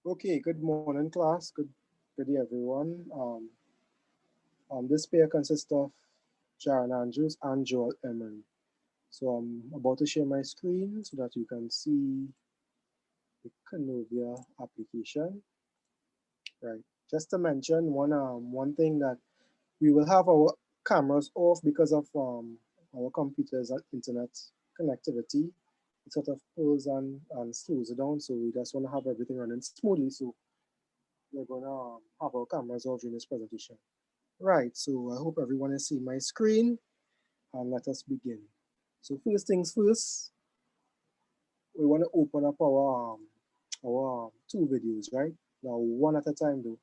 Okay, good morning, class. Good day, everyone. This pair consists of Jaron Andrews and Joel Emery. So I'm about to share my screen so that you can see the Kinovea application. Right. Just to mention one thing that we will have our cameras off because of our computers and internet connectivity. It sort of pulls and slows it down. So we just want to have everything running smoothly. So we're gonna have our cameras off during this presentation. Right, so I hope everyone is seeing my screen and let us begin. So first things first, we want to open up our two videos, right? Now one at a time though.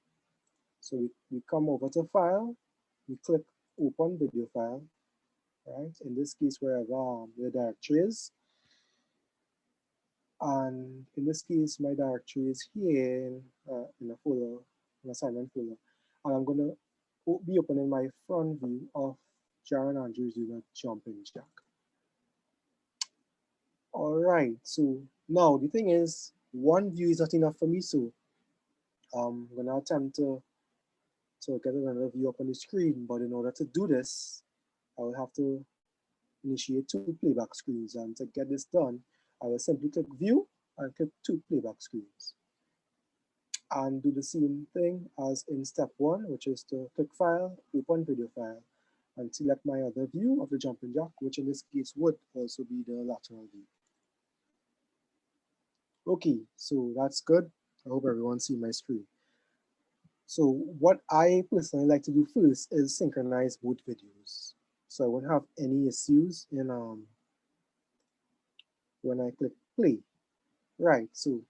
So we come over to file, we click open video file, right? In this case, wherever the directory is. And in this case, my directory is here in a folder, an assignment folder. And I'm gonna be opening my front view of Jaron Andrews doing a jumping jack. All right, so now the thing is, one view is not enough for me, so I'm gonna attempt to get another view up on the screen, but in order to do this, I will have to initiate two playback screens, and to get this done, I will simply click view and click two playback screens. And do the same thing as in step one, which is to click file, open video file, and select my other view of the jumping jack, which in this case would also be the lateral view. Okay, so that's good. I hope everyone see my screen. So what I personally like to do first is synchronize both videos. So I won't have any issues in when I click play. Right, so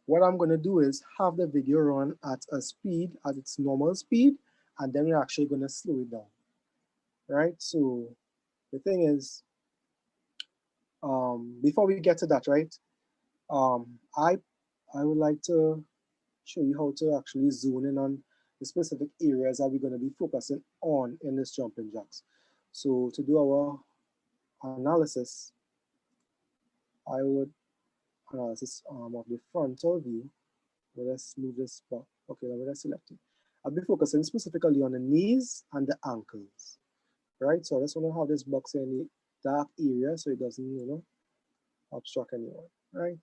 what I'm gonna do is have the video run at a speed, at its normal speed, and then we're actually gonna slow it down. Right, so the thing is, before we get to that, right, I would like to show you how to actually zone in on the specific areas that we're going to be focusing on in this jumping jacks. So to do our analysis, I would analysis of the frontal view. Let's move this back. Okay, let me just select it. I'll be focusing specifically on the knees and the ankles, right? So I just want to have this box in the dark area so it doesn't, obstruct anyone, right?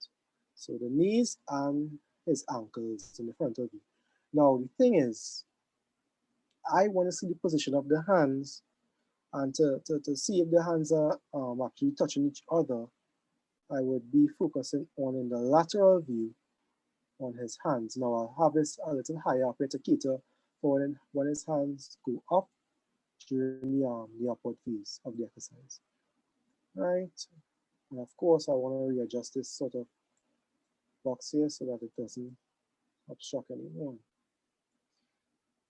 So the knees and his ankles in the frontal view. Now the thing is, I want to see the position of the hands, and to see if the hands are actually touching each other, I would be focusing on in the lateral view on his hands. Now I'll have this a little higher up here to cater for when his hands go up during the upward phase of the exercise, right? And of course, I want to readjust this sort of box here so that it doesn't obstruct anyone.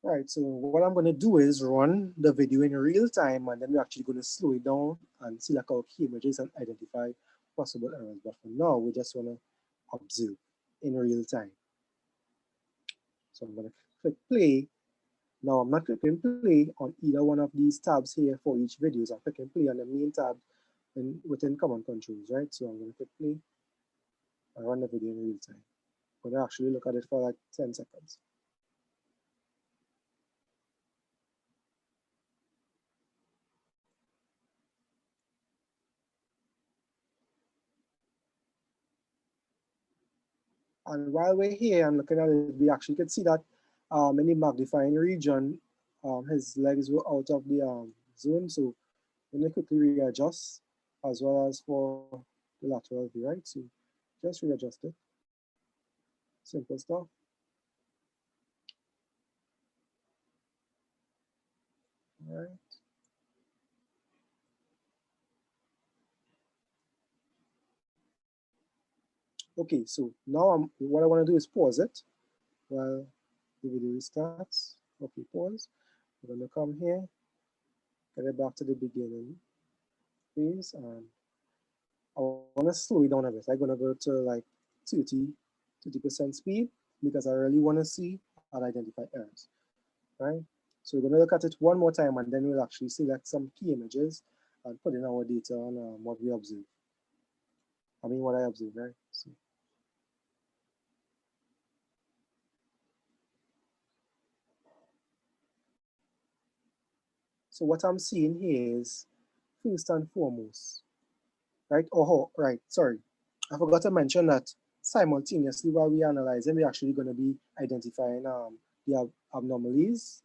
Right, so what I'm going to do is run the video in real time, and then we're actually going to slow it down and select our key images and identify possible errors. But for now, we just want to observe in real time. So I'm going to click play. Now I'm not clicking play on either one of these tabs here for each video. So I'm clicking play on the main tab within command controls, right? So I'm going to click play and run the video in real time. I'm going to actually look at it for like 10 seconds. And while we're here and looking at it, we actually can see that in the magnifying region, his legs were out of the zone. So let me quickly readjust, as well as for the lateral view, right? So just readjust it. Simple stuff. All right. Okay, so now what I want to do is pause it while the video restarts. Okay, pause. We're going to come here, get it back to the beginning phase, and I want to slow it down a bit. I'm going to go to like 30% speed because I really want to see and identify errors, right? So we're going to look at it one more time, and then we'll actually select some key images and put in our data on what we observe. I mean, what I observe, right? So So what I'm seeing here is first and foremost, right? Oh, right, sorry. I forgot to mention that simultaneously while we analyze them, we're actually going to be identifying the abnormalities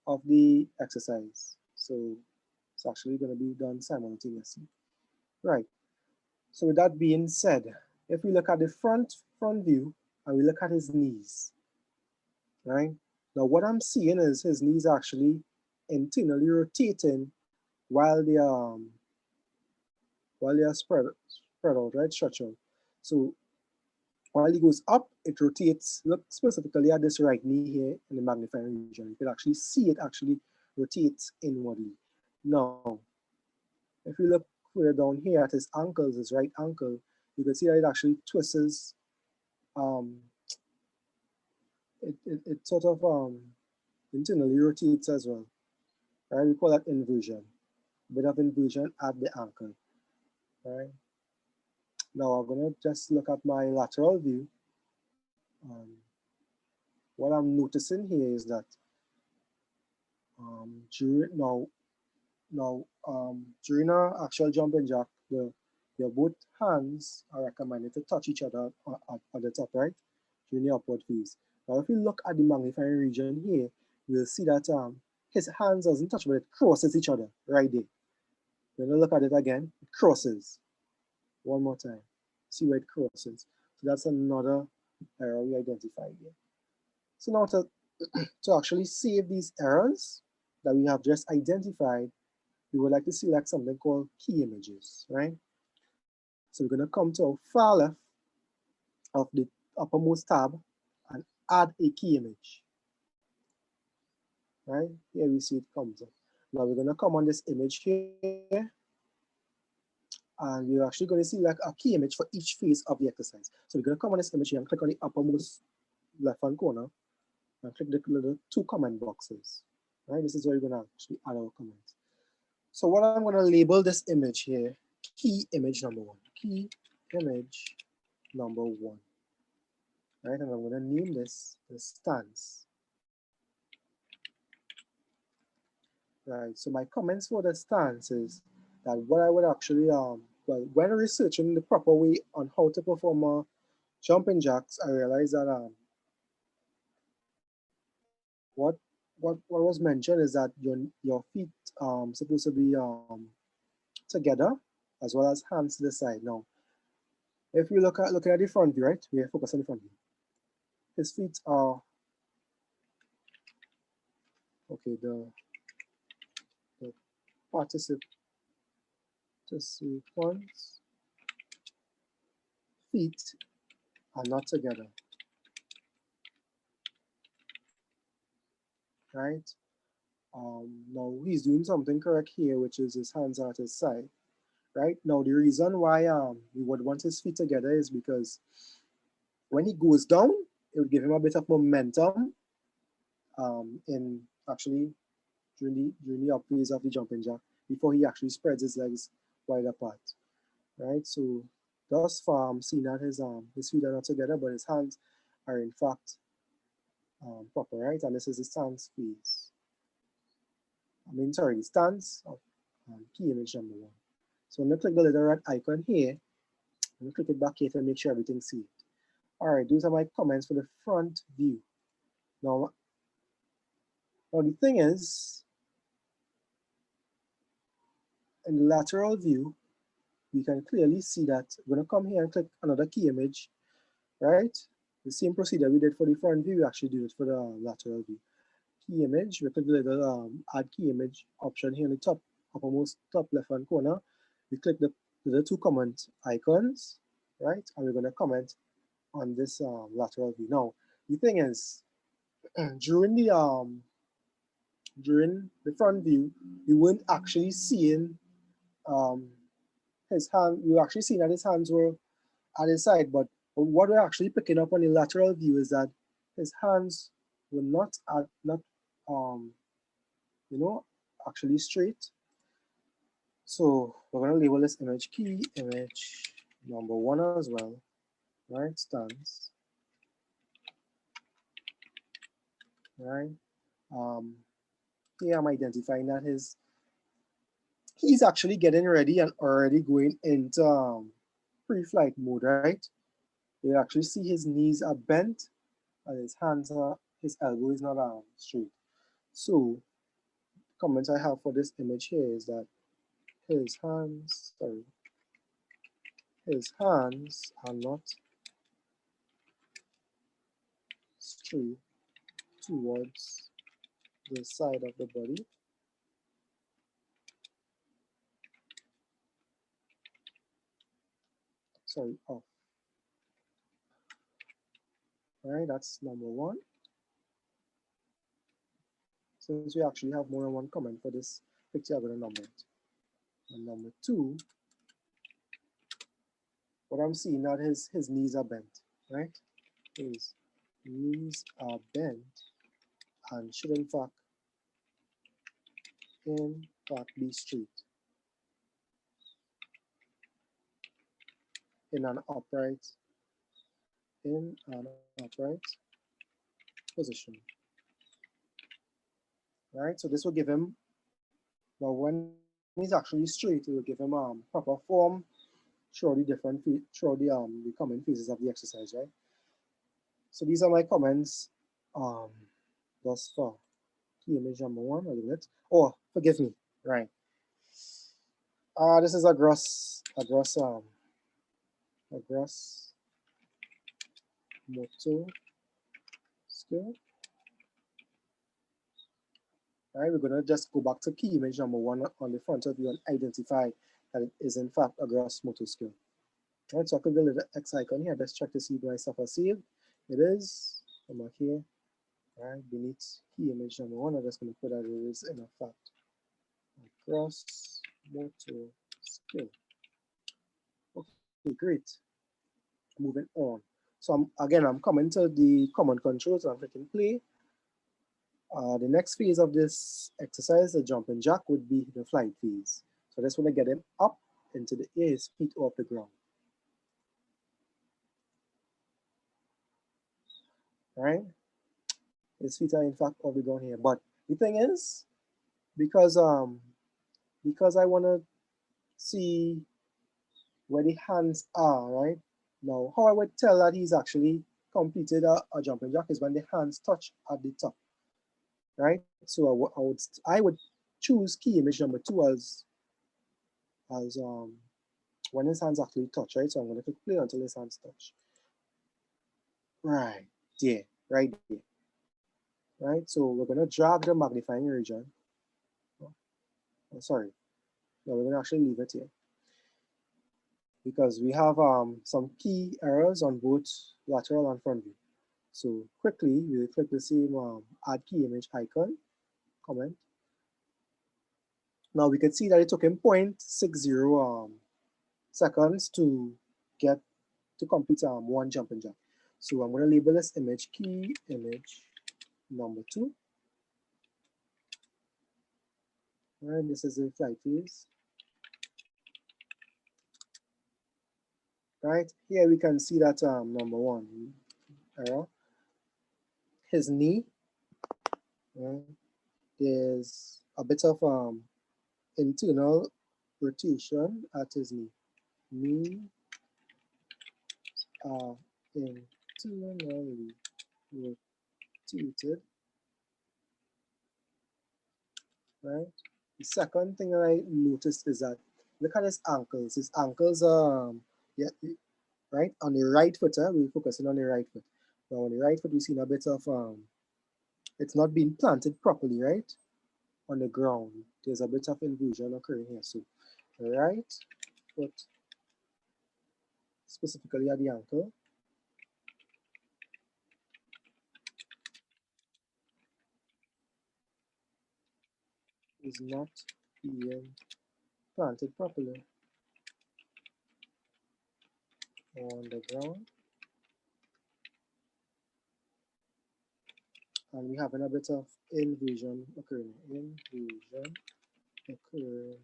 of the exercise. So it's actually going to be done simultaneously. Right. So with that being said, if we look at the front view and we look at his knees, right? Now what I'm seeing is his knees actually internally rotating while they are spread out, right? Stretch out. So while he goes up, it rotates. Look specifically at this right knee here in the magnifying region. You can actually see it actually rotates inwardly. Now, if you look further down here at his ankles, his right ankle, you can see that it actually twists. It sort of internally rotates as well. Right? We call that inversion. A bit of inversion at the ankle. Right? Now I'm gonna just look at my lateral view. What I'm noticing here is that during our actual jumping jack, your both hands are recommended to touch each other at the top, right? During the upward phase. Now, if you look at the magnifying region here, you'll see that his hands doesn't touch, but it crosses each other right there. When you look at it again, it crosses. One more time. See where it crosses. So that's another error we identify here. So now to actually save these errors that we have just identified, we would like to select something called key images, right? So we're going to come to our far left of the uppermost tab and add a key image, right? Here we see it comes up. Now we're going to come on this image here, and we're actually going to select a key image for each phase of the exercise. So we're going to come on this image here and click on the uppermost left-hand corner and click the little two comment boxes, right? This is where we're going to actually add our comments. So what I'm going to label this image here, key image number 1, key image number 1, right? And I'm going to name this the stance. Right, so my comments for the stance is that what I would actually, well, when researching the proper way on how to perform jumping jacks, I realized that what was mentioned is that your feet supposed to be together as well as hands to the side. Now, if we looking at the front view, right? We are focused on the front view. His feet are okay. The participants' feet are not together, right? Now he's doing something correct here, which is his hands are at his side, right? Now the reason why we would want his feet together is because when he goes down, it would give him a bit of momentum in actually during the up phase of the jumping jack before he actually spreads his legs wide apart, right? So thus far I'm seeing that his feet are not together, but his hands are in fact proper, right? And this is the stance phase. The stance of key image number 1. So I'm going to click the little red icon here. I'm going to click it back here to make sure everything's saved. All right, those are my comments for the front view. Now the thing is, in the lateral view, we can clearly see that we're going to come here and click another key image, right? The same procedure we did for the front view, we actually do it for the lateral view. Key image, we click the little add key image option here in the uppermost top left-hand corner. We click the two comment icons, right? And we're going to comment on this lateral view. Now, the thing is, during the front view, we weren't actually seeing his hand. We were actually seeing that his hands were at his side, but what we're actually picking up on the lateral view is that his hands were not actually straight. So we're going to label this image key image number 1 as well, right? Stance, right? here I'm identifying that he's actually getting ready and already going into pre-flight mode, right? You actually see his knees are bent and his elbow is not straight. So comments I have for this image here is that his hands are not straight towards the side of the body. Sorry, off. All right, that's number one. Since we actually have more than one comment for this picture, I'm going to number it. And number two, what I'm seeing that his knees are bent, right? His knees are bent and should in fact be straight in an upright position. Right, so this will give him, now when he's actually straight, it will give him proper form throughout the common phases of the exercise, right? So these are my comments thus far. Key image number one, I'll leave it. Oh, forgive me, right. This is a gross motor skill. All right, we're gonna just go back to key image number one on the front of you and identify that it is in fact a gross motor skill. All right, so I click the little X icon here. Let's check to see if my stuff are saved. It is. Come back here. All right, beneath key image number one, I'm just gonna put that it is in fact a gross motor skill. Okay, great. Moving on. So I'm coming to the command controls. I'm clicking play. The next phase of this exercise, the jumping jack, would be the flight phase. So this will get him up into the air, his feet off the ground. All right, his feet are in fact off the ground here. But the thing is, because I want to see where the hands are, right? Now, how I would tell that he's actually completed a jumping jack is when the hands touch at the top, right? So I would choose key image number two as when his hands actually touch, right? So I'm going to click play until his hands touch. Right there, right there. Right, so we're going to drag the magnifying region. Oh, sorry, no, we're going to actually leave it here because we have some key errors on both lateral and front view. So quickly, we'll click the same add key image icon, comment. Now we can see that it took him 0.60 seconds to complete one jumping jack. So I'm going to label this image key image number two. All right, this is the flight phase. Right here we can see that number one error, his knee, there's a bit of internal rotation at his knee. Knee internally rotated. Right. The second thing that I noticed is that look at his ankles. His ankles yeah, right on the right foot. We're focusing on the right foot. Now on the right foot we see a bit of it's not being planted properly, right? On the ground. There's a bit of inversion occurring here. So the right foot, specifically at the ankle, is not being planted properly on the ground. And we have a bit of inversion occurring. Inversion occurring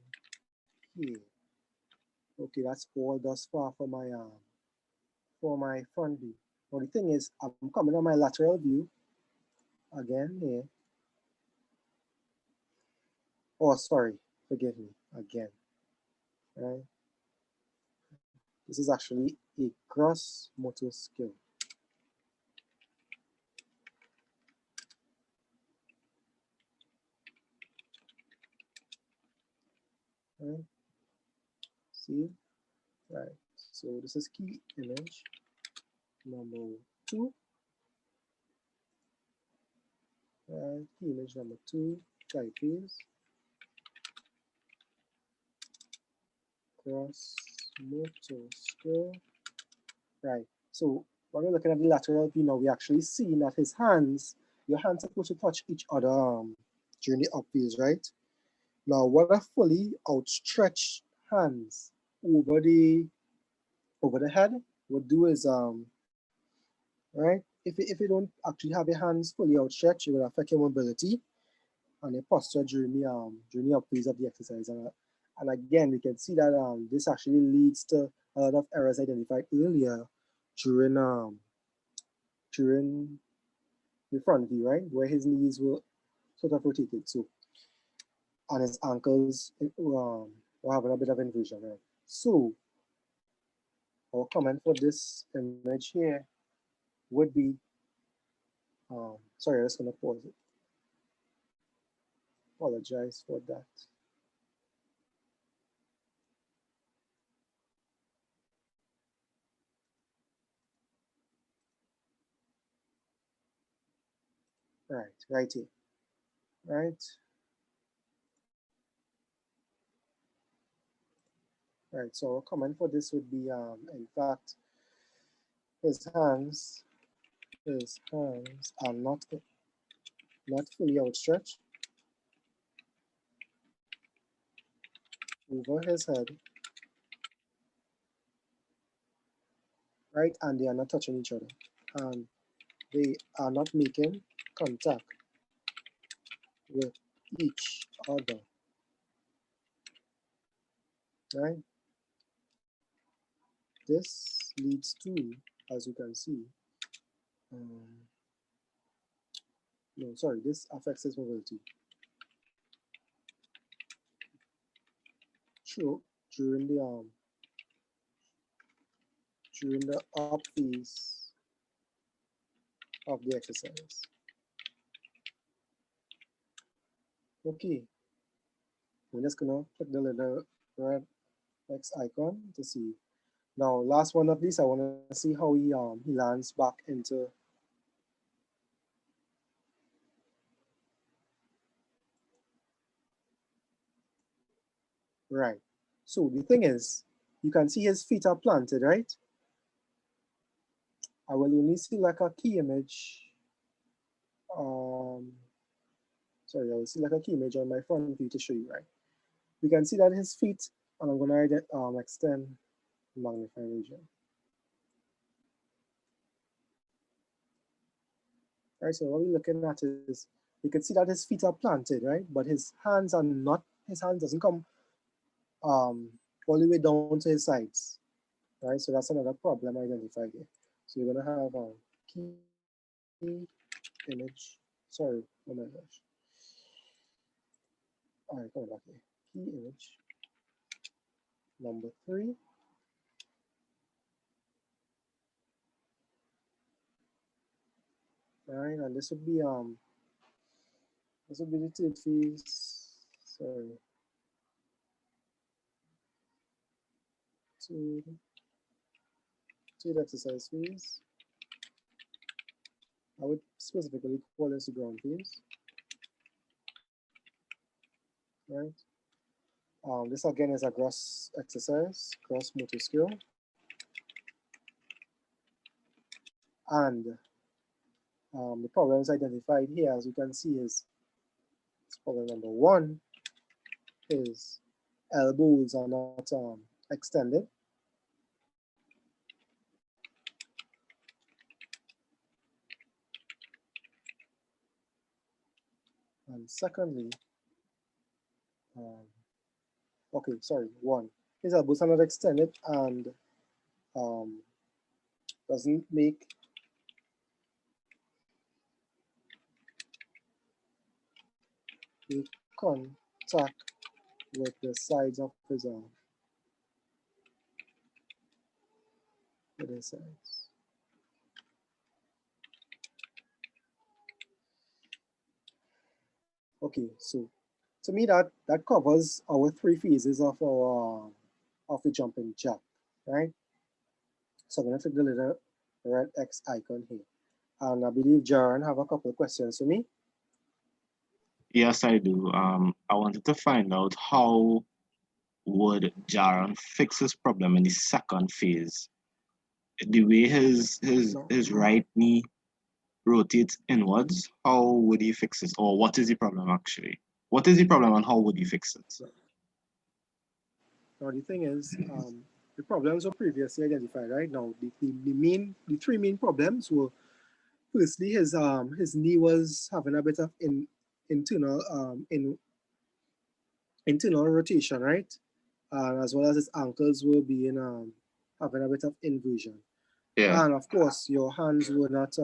here. Okay, that's all thus far for my front view. Now the thing is, I'm coming on my lateral view again here. Oh, sorry, forgive me again. Right? This is actually a gross motor skill. Right? See? Right. So this is key image number 2. Right. Key image number 2. Type is gross motor skill. Right. So when we're looking at the lateral view now, we actually see that his hands, your hands are supposed to touch each other during the up views, right? Now, what a fully outstretched hands over the head would do is right, if you don't actually have your hands fully outstretched, it will affect your mobility and your posture during the up phase of the exercise. And again, we can see that this actually leads to a lot of errors identified earlier during the front view, right, where his knees were sort of rotated, so and his ankles were having a bit of inversion, right? So our comment for this image here would be, sorry, I'm just gonna pause it. Apologize for that. Right here, right, right. So our comment for this would be, in fact, his hands are not fully outstretched over his head, right, and they are not touching each other, and they are not making contact with each other, right? This leads to, as you can see, no, sorry, this affects his mobility. True, during the up phase of the exercise. Okay, we're just gonna click the little red X icon to see. Now, last one of these, I want to see how he lands back into. Right. So the thing is, you can see his feet are planted, right? I will only select a key image. Sorry, I will select a key image on my front view to show you, right? You can see that his feet, and I'm going to extend magnify region. Right, so what we're looking at is, you can see that his feet are planted, right? But his hands are not, his hands doesn't come all the way down to his sides, right? So that's another problem identified here. So you're gonna have key image, sorry, oh my gosh. All right, come back here. Key image number 3. Right, and this would be the third phase. Sorry. Third exercise phase. I would specifically call this the ground phase. Right. This again is a gross exercise, gross motor skill. And the problems identified here, as you can see, is problem number 1 is elbows are not extended. And secondly, okay, sorry, 1, his elbows are not extended and doesn't make contact attack with the sides of his arm. With his sides. Okay, so to me that covers our three phases of the jumping jack, right? So I'm gonna click the little red X icon here. And I believe Jaron have a couple of questions for me. Yes, I do. I wanted to find out how would Jaron fix his problem in the second phase. The way his right knee rotates inwards, how would he fix it? Or what is the problem actually? What is the problem and how would he fix it? Now the thing is, the problems were previously identified, right? Now the three main problems were firstly his knee was having a bit of internal internal rotation, right? As well as his ankles were being having a bit of inversion. Yeah. And of course, your hands were not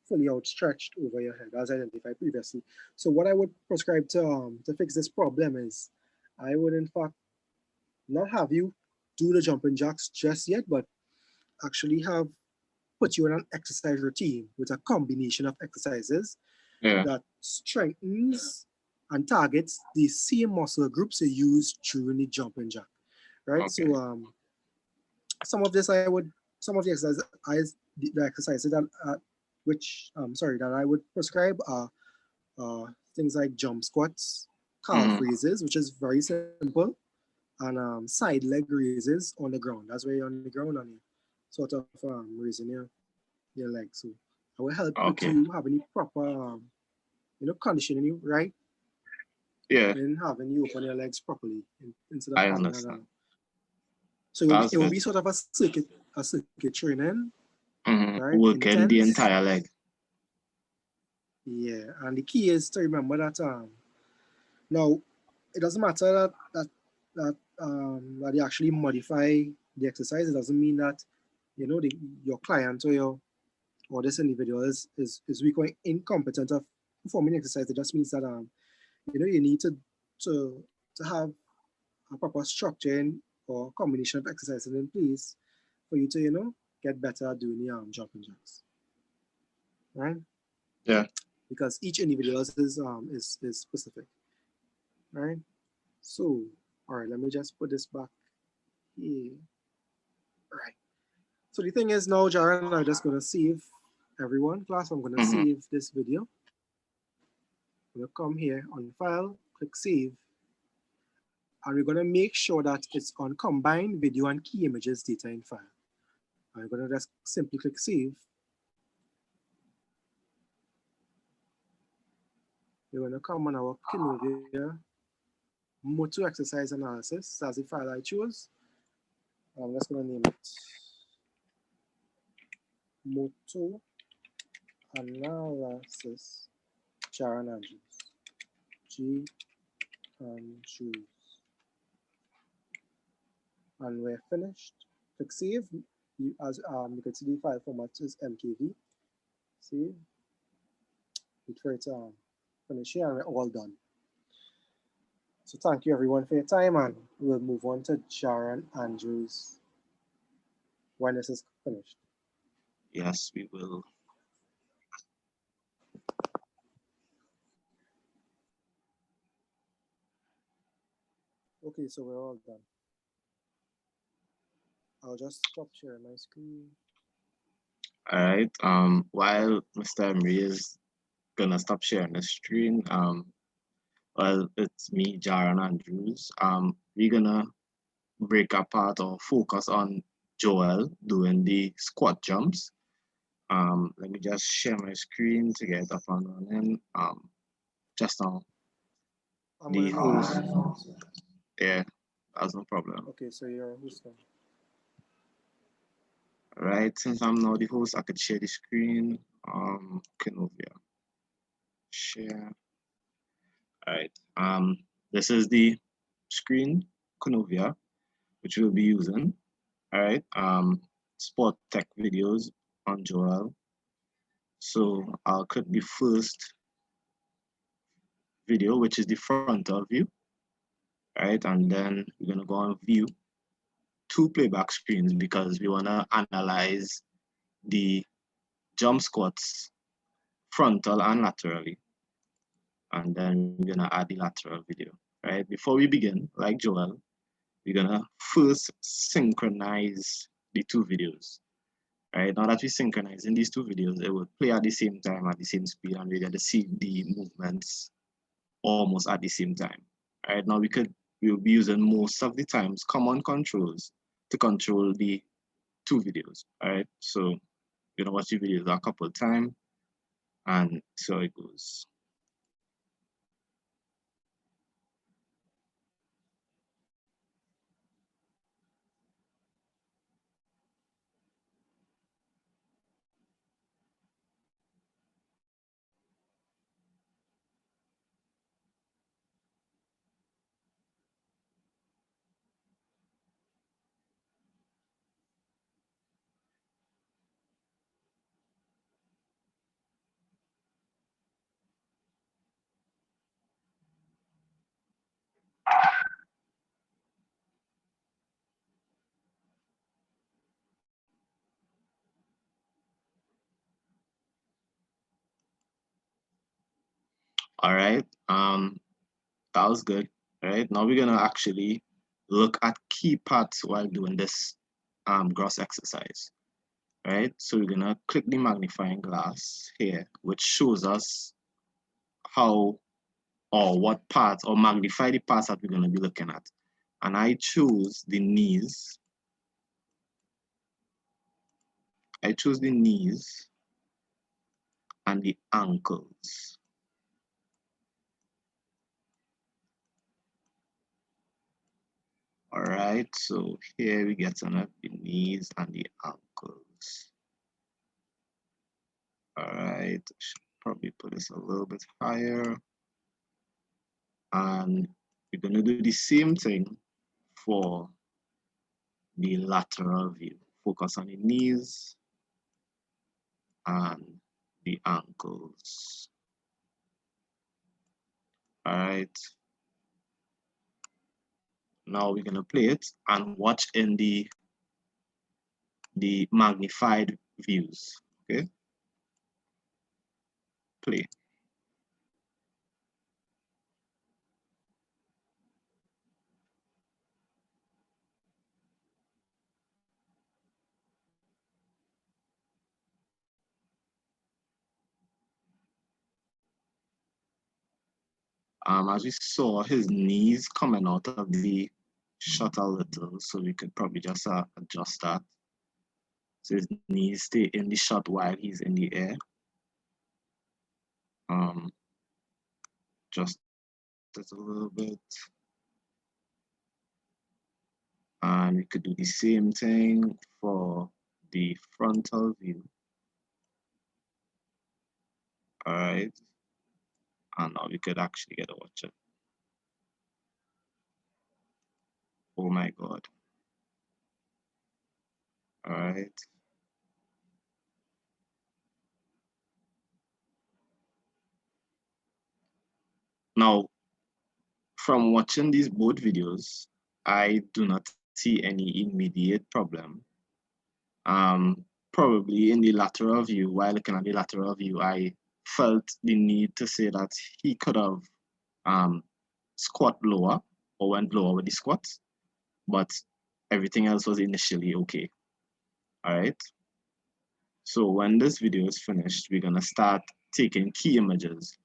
fully outstretched over your head, as identified previously. So, what I would prescribe to fix this problem is, I would in fact not have you do the jumping jacks just yet, but actually have put you on an exercise routine with a combination of exercises Yeah. that strengthens and targets the same muscle groups you use during the jumping jack, right? Okay. So, some of this I would some of the exercises that that I would prescribe are things like jump squats, calf Mm-hmm. raises, which is very simple, and side leg raises on the ground. That's where you're on the ground and you sort of raising your legs. So I will help with Okay. you having the proper conditioning you right Yeah, in having you open your legs properly instead of I having understand. so That's it will good. be sort of a circuit training, Mm-hmm. right? Working the Intense. entire leg. Yeah, and the key is to remember that now it doesn't matter that you actually modify the exercise. It doesn't mean that your client or this individual is weak or incompetent of performing exercise. It just means that you need to have a proper structure or combination of exercises in place for you to get better at doing the jumping jacks, right? Yeah. Because each individual is specific, right? So, all right, let me just put this back here. All right. So the thing is now, Jaron, I'm just gonna save everyone. Class, I'm gonna Mm-hmm. save this video. I'm gonna come here on file, click save, and we're gonna make sure that it's on combined video and key images data in file. I'm gonna just simply click save. We're gonna come on our Kinovea Motor Exercise Analysis. That's the file I chose. I'm just gonna name it Motor Analysis Jaron Andrews. G Andrews. And we're finished. Click save. As you can see, the file format is MKV. Save. Wait for it to finish here, and we're all done. So thank you everyone for your time, and we'll move on to Jaron Andrews when this is finished. Yes, we will. Okay, so we're all done. I'll just stop sharing my screen. All right. While Mr. Emery is gonna stop sharing the screen, well, it's me, Jaron Andrews. We're gonna break apart or focus on Joel doing the squat jumps. Let me just share my screen to get up and running. Just now, I'm the gonna make you host. host also. Yeah, that's no problem. Okay, so you're a host now. All right, since I'm now the host, I could share the screen. Kinovea, share. All right. This is the screen, Kinovea, which we'll be using. All right. Sport tech videos on Joel. So I'll click the first video, which is the frontal view. right? And then we're gonna go on view two playback screens because we wanna analyze the jump squats frontal and laterally. And then we're gonna add the lateral video, right? Before we begin, like Joel, we're gonna first synchronize the two videos, right? Now that we synchronize in these two videos, it will play at the same time, at the same speed, and we're gonna see the movements almost at the same time, right? Now we'll be using most of the times common controls to control the two videos, all right? So you're gonna watch the videos a couple of times and so it goes. All right, that was good. All right, now we're gonna actually look at key parts while doing this gross exercise. Right, so we're gonna click the magnifying glass here, which shows us how or what parts or magnify the parts that we're gonna be looking at. And I choose the knees. I choose the knees and the ankles. All right, so here we get on the knees and the ankles. All right, should probably put this a little bit higher. And we're gonna do the same thing for the lateral view. Focus on the knees and the ankles. All right. Now we're gonna play it and watch in the magnified views. Okay. Play. As we saw, his knees coming out of the shot a little, so we could probably just adjust that. So his knees stay in the shot while he's in the air. Just it a little bit. And we could do the same thing for the frontal view. All right. And now we could actually get a watch it. Oh my God. All right. Now, from watching these both videos, I do not see any immediate problem. Probably in the lateral view, while looking at the lateral view, I felt the need to say that he could have squat lower or went lower with the squats, but everything else was initially okay. All right. So when this video is finished, we're gonna start taking key images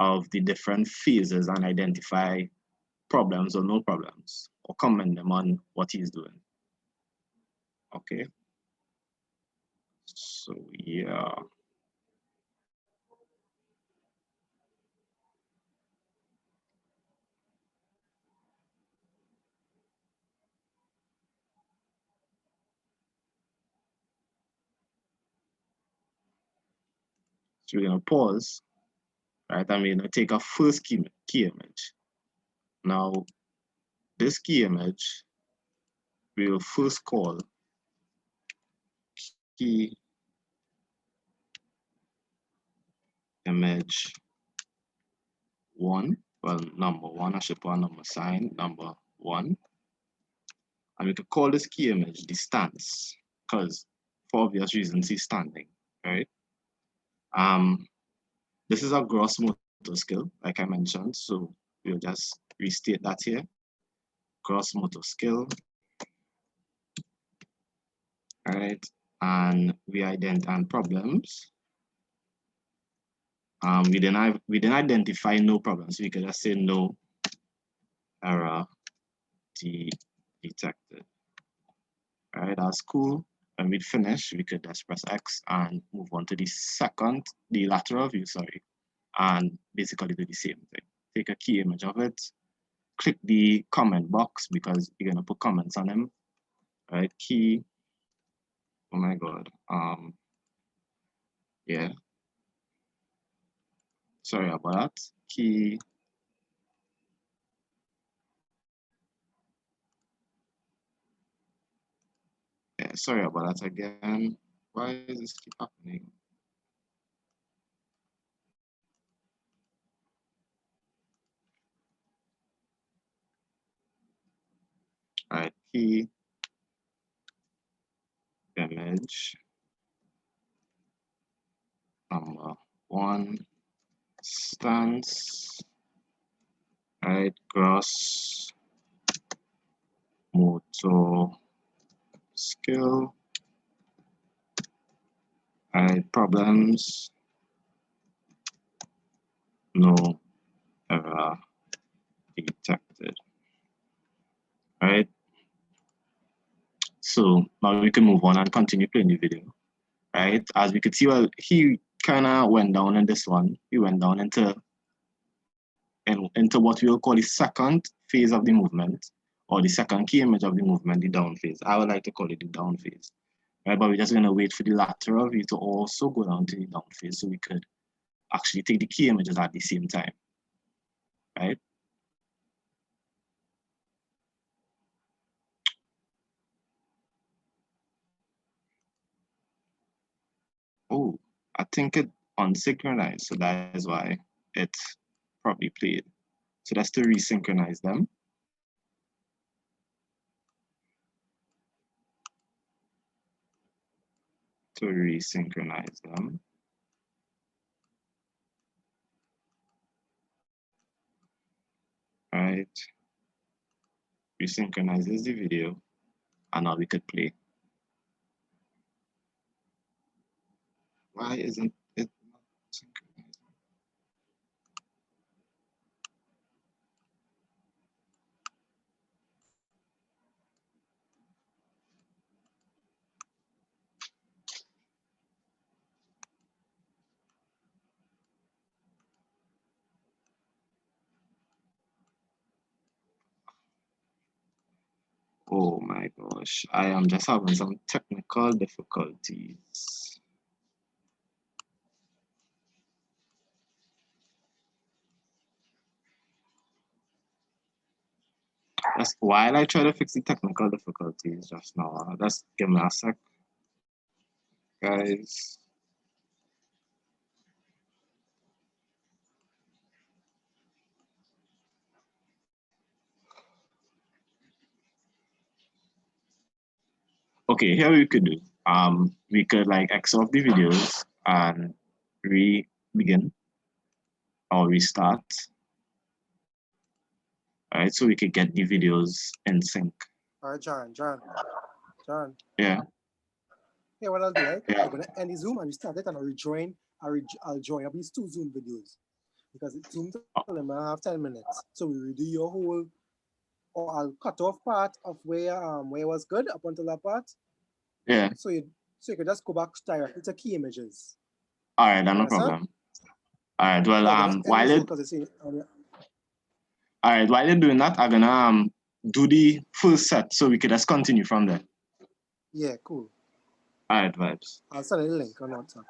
of the different phases and identify problems or no problems, or comment them on what he's doing. Okay. So yeah. So we're gonna pause, right? And we're gonna take a first key image. Now, this key image we will first call key image 1. well, number 1, I should put a number sign, number 1. And we could call this key image the stance, because for obvious reasons he's standing, right? This is a gross motor skill, like I mentioned, so we'll just restate that here. Gross motor skill, right? And we identify problems. We didn't identify no problems, so we could just say no error detected. All right, that's cool. When we finish, we could just press X and move on to the lateral view, sorry, and basically do the same thing. Take a key image of it, click the comment box because you're gonna put comments on them. All right, key. Oh my God. Yeah. Sorry about that. Key. Yeah, sorry about that again. Why does this keep happening? All right, key image number 1 stance. All right, gross motor skill. All right, problems. No error detected. All right. So now we can move on and continue playing the video. Right? As we could see, well, he kind of went down in this one. He went down into what we will call the second phase of the movement, or the second key image of the movement, the down phase. I would like to call it the down phase. Right? But we're just gonna wait for the lateral view to also go down to the down phase so we could actually take the key images at the same time. Right? Oh, I think it unsynchronized, so that is why it probably played. So that's to resynchronize them. To resynchronize them. Right? Resynchronizes the video, and now we could play. Why isn't it not synchronizing? Oh my gosh, I am just having some technical difficulties. That's while I try to fix the technical difficulties just now. Just give me a sec, guys. Okay, here we could do. We could like X off the videos and begin or restart. All right, so we could get the videos in sync. All right, John. Yeah. Yeah, what I'll do, right? Yeah. I'm gonna end the Zoom and restart it, and I'll rejoin. I'll join up these 2 Zoom videos because it's Zoom told them I have 10 minutes. So we redo your whole, or I'll cut off part of where it was good up until that part. Yeah. So you could just go back directly to key images. All right, no problem. All right, well, while you're doing that, I'm gonna do the full set so we could just continue from there. Yeah, cool. All right, vibes. I'll send a link on WhatsApp.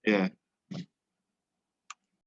Yeah.